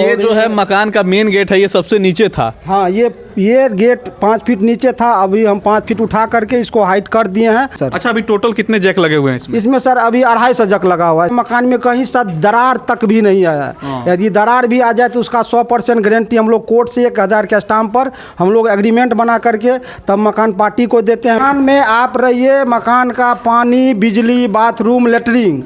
ये जो है मकान का मेन गेट है, ये सबसे नीचे था। हाँ, ये गेट 5 फीट नीचे था, अभी हम 5 फीट उठा करके इसको हाइट कर दिए हैं सर। अच्छा, अभी टोटल कितने जैक लगे हुए हैं इसमें? इसमें सर अभी 250 जक लगा हुआ है। मकान में कहीं सा दरार तक भी नहीं आया है। यदि दरार भी आ जाए तो उसका 100% गारंटी हम लोग कोर्ट से 1000 के स्टाम्प पर हम लोग एग्रीमेंट बना करके तब मकान पार्टी को देते हैं। मकान में आप रहिए, मकान का पानी, बिजली, बाथरूम, लेटरिन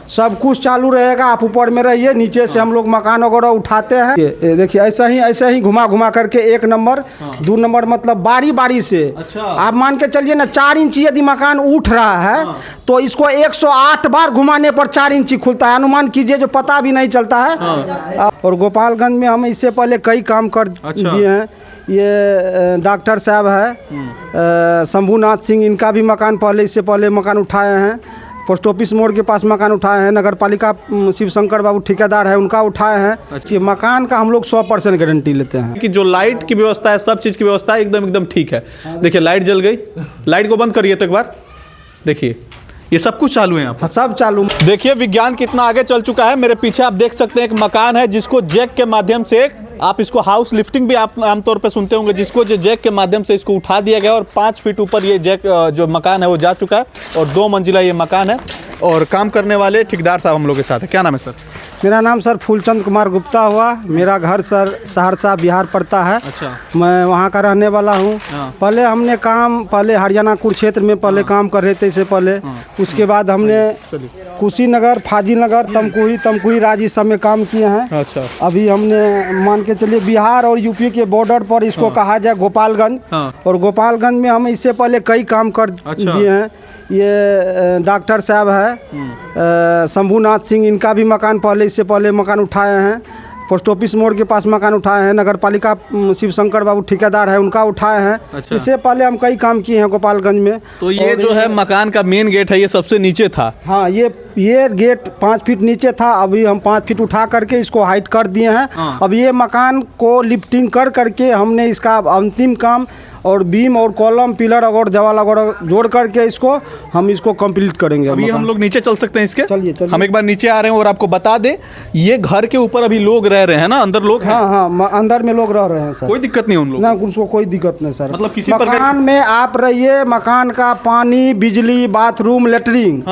सब कुछ चालू रहेगा। आप ऊपर में रहिए, नीचे से हम लोग मकान वगैरह उठाते हैं। ये देखिए ऐसा ही घुमा करके 1 नंबर 2 नंबर मतलब बारी से। अच्छा। आप मान के चलिए ना 4 इंची यदि मकान उठ रहा है तो इसको 108 बार घुमाने पर 4 इंची खुलता है। अनुमान कीजिए, जो पता भी नहीं चलता है। और गोपालगंज में हम इससे पहले कई काम कर दिए हैं। ये डॉक्टर साहब है शंभूनाथ सिंह, इनका भी मकान इससे पहले मकान उठाए हैं। पोस्ट ऑफिस मोड़ के पास मकान उठाए हैं। नगर पालिका शिव शंकर बाबू ठेकेदार है, उनका उठाए हैं। अच्छा। मकान का हम लोग 100% गारंटी लेते हैं कि जो लाइट की व्यवस्था है, सब चीज़ की व्यवस्था एकदम ठीक है। देखिए लाइट जल गई, लाइट को बंद करिए तो एक बार देखिए, ये सब कुछ चालू है यहाँ पर। सब चालू। देखिए विज्ञान कितना आगे चल चुका है। मेरे पीछे आप देख सकते हैं एक मकान है जिसको जैक के माध्यम से, आप इसको हाउस लिफ्टिंग भी आप आमतौर पे सुनते होंगे, जिसको जो जैक के माध्यम से इसको उठा दिया गया और 5 फीट ऊपर ये जैक जो मकान है वो जा चुका है और 2 मंजिला ये मकान है। और काम करने वाले ठेकेदार साहब हम लोग के साथ है। क्या नाम है सर? मेरा नाम सर फूलचंद कुमार गुप्ता हुआ। मेरा घर सर सहरसा बिहार पड़ता है। अच्छा। मैं वहाँ का रहने वाला हूँ। पहले हमने पहले हरियाणा कुरुक्षेत्र में काम कर रहे थे इससे पहले। उसके बाद हमने कुशीनगर, फाजिलनगर, तमकुही राजी सब में काम किए हैं। अच्छा। अभी हमने मान के चलिए बिहार और यूपी के बॉर्डर पर इसको कहा जाए गोपालगंज। और गोपालगंज में हम इससे पहले कई काम कर दिए हैं। ये डॉक्टर साहब है शंभूनाथ सिंह, इनका भी मकान इससे पहले मकान उठाए हैं। पोस्ट ऑफिस मोड़ के पास मकान उठाए हैं। नगर पालिका शिव शंकर बाबू ठेकेदार है, उनका उठाए हैं। अच्छा। इससे पहले हम कई काम किए हैं गोपालगंज में। तो ये जो है मकान का मेन गेट है, ये सबसे नीचे था। हाँ, ये गेट 5 फीट नीचे था, अभी हम 5 फीट उठा करके इसको हाइट कर दिए हैं। अब ये मकान को लिफ्टिंग कर करके हमने इसका अंतिम काम और बीम और कॉलम, पिलर और देवाल वगैरह जोड़ करके हम इसको कंप्लीट करेंगे। अभी हम लोग नीचे चल सकते हैं इसके? चलिए। हम एक बार नीचे आ रहे हैं और आपको बता दें, ये घर के ऊपर अभी लोग रह रहे हैं ना, अंदर लोग हैं? हाँ, अंदर में लोग रह रहे हैं सर। कोई दिक्कत नहीं उन लोग? ना, उनको कोई दिक्कत नहीं सर। मतलब किसी मकान में आप रहिए, मकान का पानी, बिजली, बाथरूम, लेटरिन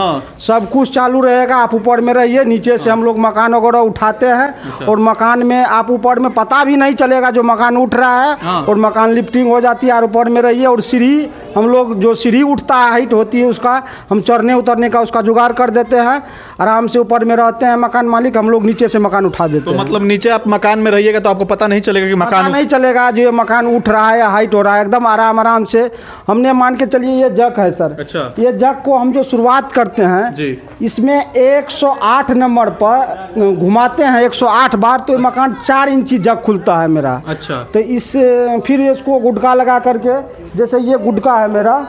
सब कुछ चालू रहेगा। आप ऊपर में रहिए, नीचे से हम लोग मकान वगैरह उठाते हैं। और मकान में आप ऊपर में पता भी नहीं चलेगा जो मकान उठ रहा है। और मकान लिफ्टिंग हो जाती है और ऊपर में रहिए। और सीढ़ी हम लोग जो सीढ़ी उठता है, हाइट होती है, उसका हम चढ़ने उतरने का उसका जुगाड़ कर देते हैं। आराम से ऊपर में रहते हैं मकान मालिक, हम लोग नीचे से मकान उठा देते हैं। तो मतलब नीचे आप मकान में रहिएगा तो आपको पता नहीं चलेगा कि मकान नहीं चलेगा जो ये मकान उठ रहा है या हाइट हो रहा है। एकदम आराम से हमने मान के चलिए ये जग है सर। अच्छा। ये जग को हम जो शुरुआत करते हैं जी, इसमें 108 नंबर पर घुमाते हैं 108 बार, तो ये मकान 4 इंची जग खुलता है मेरा। अच्छा। तो फिर इसको गुटका लगा करके, जैसे ये गुटका है मेरा।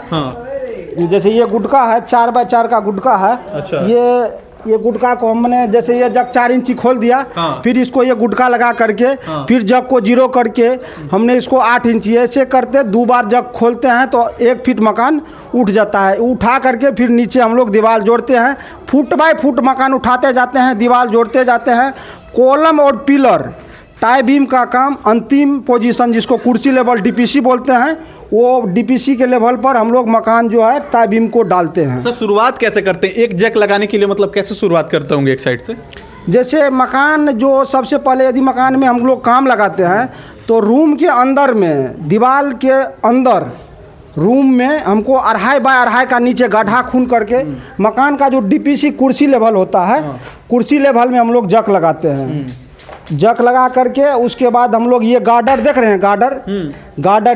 जैसे ये गुटका है 4x4 का गुटका है। अच्छा। ये गुटका को हमने, जैसे ये जग 4 इंची खोल दिया। फिर इसको ये गुटका लगा करके फिर जग को 0 करके हमने इसको 8 इंची ऐसे करते 2 बार जग खोलते हैं तो 1 फीट मकान उठ जाता है। उठा करके फिर नीचे हम लोग दीवार जोड़ते हैं। फुट बाय फुट मकान उठाते जाते हैं, दीवार जोड़ते जाते हैं। कॉलम और पिलर, टाई बीम का काम अंतिम पोजीशन, जिसको कुर्सी लेवल डीपीसी बोलते हैं, वो डीपीसी के लेवल पर हम लोग मकान जो है टाई बीम को डालते हैं। सर शुरुआत कैसे करते हैं एक जैक लगाने के लिए? मतलब कैसे शुरुआत करते होंगे एक साइड से? जैसे मकान जो सबसे पहले यदि मकान में हम लोग काम लगाते हैं तो रूम के अंदर में, दीवार के अंदर रूम में हमको 2.5 बाय 2.5 का नीचे गड्ढा खून करके मकान का जो डीपीसी कुर्सी लेवल होता है, कुर्सी लेवल में हम लोग जक लगाते हैं। जक लगा करके उसके बाद हम लोग ये गार्डर देख रहे हैं,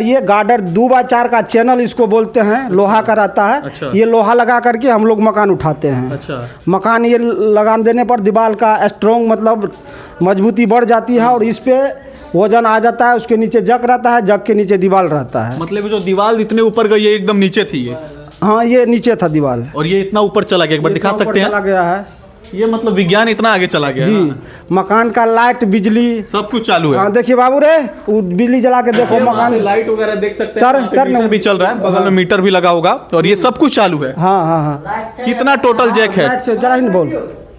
ये गार्डर 2x4 का चैनल इसको बोलते हैं, लोहा का रहता है। अच्छा। ये लोहा लगा करके हम लोग मकान उठाते हैं। अच्छा। मकान ये लगा देने पर दीवार का स्ट्रॉन्ग मतलब मजबूती बढ़ जाती है और इस पे वजन आ जाता है। उसके नीचे जक रहता है, जक के नीचे दीवार रहता है। मतलब जो दीवार इतने ऊपर गई है, एकदम नीचे थी ये? हाँ, ये नीचे था दीवार और ये इतना ऊपर चला गया। एक बार दिखा सकते हैं? चला गया है ये, मतलब विज्ञान इतना आगे चला गया जी। मकान का लाइट, बिजली सब कुछ चालू है। हाँ, देखिए बाबू रे, बिजली जला के देखो, मकान लाइट वगैरह देख सकते हैं। मीटर भी चल रहा है, बगल में मीटर भी लगा होगा और ये सब कुछ चालू है। हाँ। कितना टोटल जैक है? जरा ही बोल।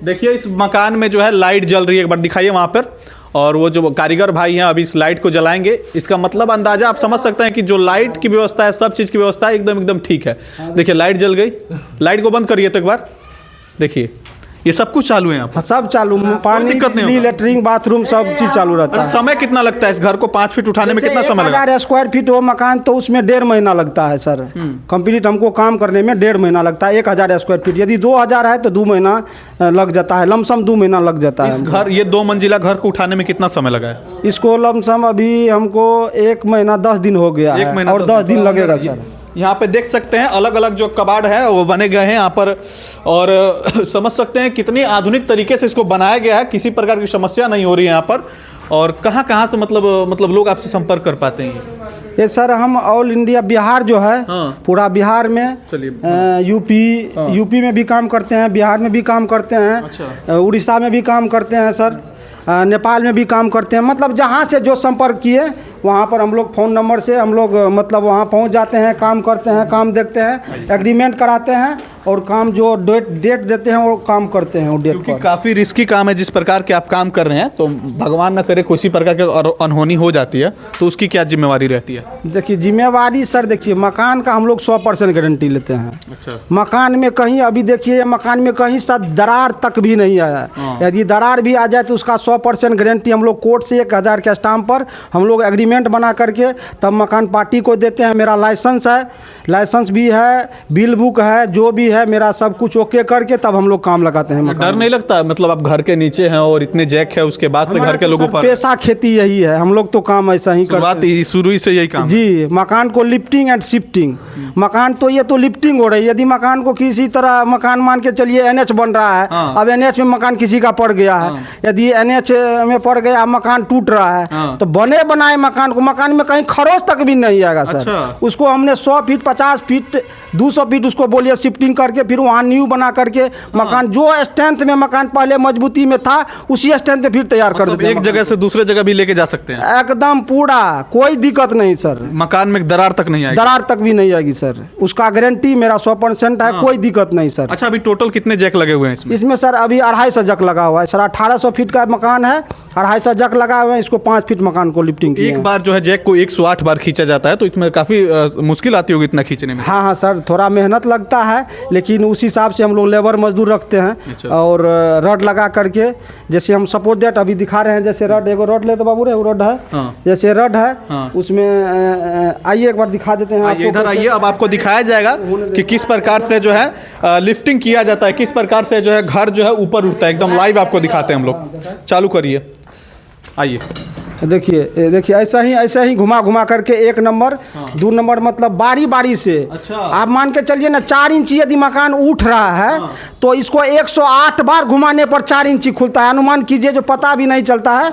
देखिए इस मकान में जो है लाइट जल रही है, एक बार दिखाइए वहां पर। और वो जो कारीगर भाई हैं अभी इस लाइट को जलाएंगे। इसका मतलब अंदाजा आप समझ सकते हैं कि जो लाइट की व्यवस्था है, सब चीज़ की व्यवस्था है एकदम ठीक है। देखिए लाइट जल गई, लाइट को बंद करिए तो एक बार देखिए, ये सब कुछ चालू है यहाँ पर? सब चालू, पानी, बिजली, लेटरिन, बाथरूम सब चीज चालू रहता है। समय कितना लगता है इस घर को 5 फीट उठाने में? कितना समय लगा? 1000 स्क्वायर फीट वो मकान, तो उसमें 1.5 महीना लगता है सर। कंप्लीट हमको काम करने में 1.5 महीना लगता है। 1000 स्क्वायर फीट, यदि 2000 है तो 2 महीना लग जाता है, लमसम 2 महीना लग जाता है। इस घर, ये 2 मंजिला घर को उठाने में कितना समय लगा है? इसको लमसम अभी हमको 1 महीना 10 दिन हो गया है, और 10 दिन लगेगा सर। यहाँ पे देख सकते हैं अलग अलग जो कबाड़ है वो बने गए हैं यहाँ पर, और समझ सकते हैं कितनी आधुनिक तरीके से इसको बनाया गया है। किसी प्रकार की समस्या नहीं हो रही है यहाँ पर। और कहाँ से मतलब लोग आपसे संपर्क कर पाते हैं? ये सर हम ऑल इंडिया, बिहार जो है, पूरा बिहार में, यूपी में भी काम करते हैं, बिहार में भी काम करते हैं, उड़ीसा में भी काम करते हैं सर, नेपाल में भी काम करते हैं। मतलब जहाँ से जो संपर्क किए वहाँ पर हम लोग फ़ोन नंबर से हम लोग मतलब वहाँ पहुँच जाते हैं, काम करते हैं, काम देखते हैं, एग्रीमेंट कराते हैं, और काम जो डेट देते हैं वो काम करते हैं वो डेट पर। काफ़ी रिस्की काम है जिस प्रकार के आप काम कर रहे हैं, तो भगवान न करे किसी प्रकार की अनहोनी हो जाती है तो उसकी क्या जिम्मेवारी रहती है? देखिए जिम्मेवारी सर, देखिए मकान का हम लोग 100% गारंटी लेते हैं। अच्छा। मकान में कहीं, अभी देखिए मकान में कहीं सा दरार तक भी नहीं आया। यदि दरार भी आ जाए तो उसका 100% गारंटी हम लोग कोर्ट से 1000 के स्टाम्प पर हम लोग एग्रीमेंट बना करके तब मकान पार्टी को देते हैं। मेरा लाइसेंस है, लाइसेंस भी है, बिल बुक है, जो भी है मेरा सब कुछ ओके करके तब हम लोग काम लगाते हैं। डर नहीं लगता? मतलब आप घर के नीचे हैं और इतने जैक है, उसके बाद से घर के लोगों पर पेशा खेती यही है, हम लोग तो काम ऐसा ही करते हैं, शुरू से यही काम जी। मकान को लिफ्टिंग एंड शिफ्टिंग, मकान तो ये तो लिफ्टिंग हो रही है। यदि मकान को किसी तरह, मकान मान के चलिए NH बन रहा है, अब NH में मकान किसी का पड़ गया है, यदि NH में पड़ गया, मकान टूट रहा है, तो बने बनाए मकान को, मकान में कहीं खरोच तक भी नहीं आएगा सर। अच्छा। उसको हमने 100 फीट, 50 फीट, 200 फीट उसको बोलिए शिफ्टिंग करके, फिर वहाँ न्यू बना करके मकान जो स्ट्रेंथ में मकान पहले मजबूती में था उसी स्ट्रेंथ में फिर तैयार कर देते हैं। एक जगह से दूसरे जगह भी लेके जा सकते हैं एकदम पूरा, कोई दिक्कत नहीं सर। मकान में दरार तक नहीं आएगी? दरार तक भी नहीं आएगी सर, उसका गारंटी मेरा 100% है। कोई दिक्कत नहीं सर। अच्छा, अभी टोटल कितने जैक लगे हुए हैं इसमें सर? अभी 250 जैक लगा हुआ है सर। 1800 फीट का मकान है, 250 जैक लगा हुआ है। इसको 5 फीट मकान को लिफ्टिंग किया। एक बार जो है जैक को 108 बार खींचा जाता है, तो इसमें काफी मुश्किल आती होगी इतना खींचने में? हाँ सर, थोड़ा मेहनत लगता है, लेकिन उस हिसाब से हम लोग लेबर मजदूर रखते हैं। अच्छा। और रड लगा करके, जैसे हम सपोज दैट अभी दिखा रहे हैं, जैसे रड, एगो रड ले तो बाबू रे, वो रड है, जैसे रड है, उसमें आइए एक बार दिखा देते हैं। इधर आइए, अब आपको दिखाया जाएगा कि किस प्रकार से जो है लिफ्टिंग किया जाता है, किस प्रकार से जो है घर जो है ऊपर उठता है। एकदम लाइव आपको दिखाते हैं हम लोग। चालू करिए, आइए देखिए ऐसा ही घुमा करके 1 नंबर, 2 नंबर, मतलब बारी बारी से। अच्छा। आप मान के चलिए ना, 4 इंची यदि मकान उठ रहा है तो इसको 108 बार घुमाने पर 4 इंची खुलता है। अनुमान कीजिए, जो पता भी नहीं चलता है,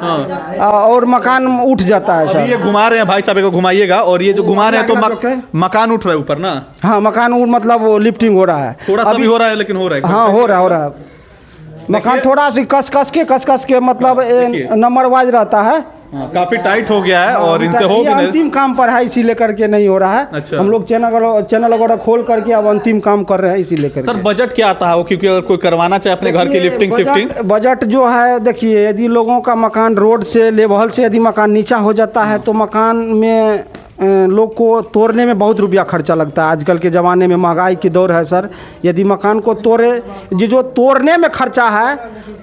और मकान उठ जाता है सर। ये घुमा रहे हैं भाई साहब, को घुमाइएगा। और ये जो घुमा रहे हैं तो मकान उठ रहा है ऊपर ना? हाँ, मकान मतलब लिफ्टिंग हो रहा है, थोड़ा सा भी हो रहा है, लेकिन हो रहा है। हाँ, हो रहा है। मकान थोड़ा सी कस के मतलब नंबर वाइज रहता है। काफी टाइट हो गया है, और इनसे हो भी नहीं। अंतिम काम पर है, इसी लेकर के नहीं हो रहा है। अच्छा। हम लोग चैनल वगैरह खोल करके अब अंतिम काम कर रहे हैं, इसी लेकर। सर बजट क्या आता है वो, क्योंकि अगर कोई करवाना चाहे अपने घर की लिफ्टिंग शिफ्टिंग? बजट जो है, देखिए यदि लोगों का मकान रोड से, लेवल से यदि मकान नीचा हो जाता है तो मकान में लोग को तोड़ने में बहुत रुपया खर्चा लगता है। आजकल के ज़माने में महंगाई की दौर है सर। यदि मकान को तोड़े, जो तोड़ने में खर्चा है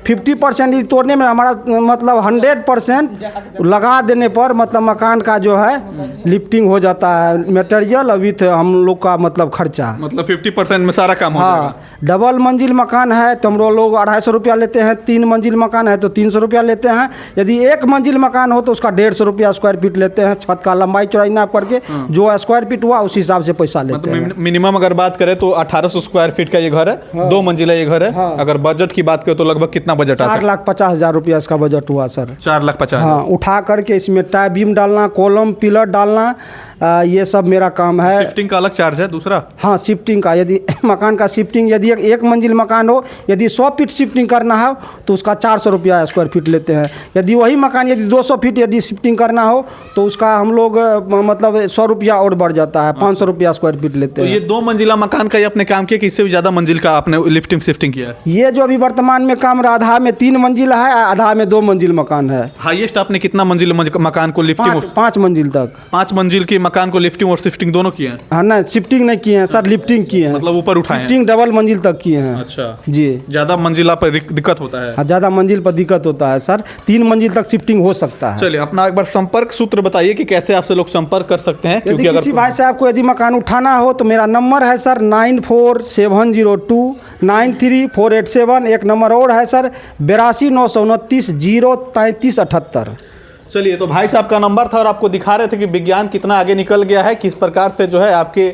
50%, तोड़ने में हमारा मतलब 100% लगा देने पर मतलब मकान का जो है लिफ्टिंग हो जाता है, मटेरियल विथ हम लोग का मतलब खर्चा, मतलब 50% में सारा काम हो जाएगा। डबल मंजिल मकान है तो हम लोग 250 रुपया लेते हैं, 3 मंजिल मकान है तो 300 रुपया लेते हैं। यदि 1 मंजिल मकान हो तो उसका 150 रुपया स्क्वायर फीट लेते हैं। छत का लंबाई चौड़ाई नाप करके जो स्क्वायर फीट हुआ उस हिसाब से पैसा लेते हैं। मिनिमम अगर बात करें तो 1800 स्क्वायर फीट का ये घर है, 2 मंजिला ये घर है। अगर बजट की बात करें तो लगभग कितना बजट आ सकता है? 4,50,000 रुपया इसका बजट हुआ सर। 4,50,000। हाँ, उठा करके इसमें टाई बीम डालना, कॉलम पिलर डालना, ये सब मेरा काम है। शिफ्टिंग का अलग चार्ज है दूसरा? हाँ, शिफ्टिंग का, यदि मकान का शिफ्टिंग, यदि एक मंजिल मकान हो, यदि 100 फीट शिफ्टिंग करना है तो उसका 400 रुपया स्क्वायर फीट लेते हैं। यदि वही मकान यदि 200 फीट यदि शिफ्टिंग करना हो तो उसका हम लोग मतलब 100 रुपया और बढ़ जाता है, 500 रुपया स्क्वायर फीट लेते तो हैं। ये 2 मंजिला मकान का ये आपने काम किया कि इससे भी ज़्यादा मंजिल का आपने लिफ्टिंग शिफ्टिंग किया है? ये जो अभी वर्तमान में काम रहा, आधा में 3 मंजिल है, आधा में 2 मंजिल मकान है। हाईएस्ट आपने कितना मंजिल मकान को लिफ्टिंग? 5 मंजिल तक। 5 मंजिल की मकान को लिफ्टिंग और शिफ्टिंग दोनों किए हैं? हाँ ना, शिफ्टिंग नहीं किए हैं सर, लिफ्टिंग किए हैं। मतलब ऊपर उठाए हैं? शिफ्टिंग डबल मंजिल तक किए हैं। अच्छा जी। ज़्यादा मंजिला पर दिक्कत होता है? हाँ, ज़्यादा मंजिल पर दिक्कत होता है सर, 3 मंजिल तक शिफ्टिंग हो सकता है। चलिए अपना एक बार संपर्क सूत्र बताइए कि कैसे आपसे लोग संपर्क कर सकते हैं, यदि किसी भाई साहब को यदि मकान उठाना हो तो मेरा नंबर है सर 9470293487। एक नंबर और है सर 82,929,033,78। चलिए, तो भाई साहब का नंबर था और आपको दिखा रहे थे कि विज्ञान कितना आगे निकल गया है, किस प्रकार से जो है आपके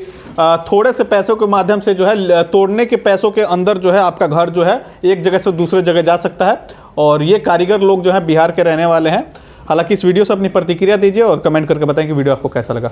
थोड़े से पैसों के माध्यम से जो है तोड़ने के पैसों के अंदर जो है आपका घर जो है एक जगह से दूसरे जगह जा सकता है। और ये कारीगर लोग जो है बिहार के रहने वाले हैं। हालांकि इस वीडियो से अपनी प्रतिक्रिया दीजिए और कमेंट करके बताएं कि वीडियो आपको कैसा लगा।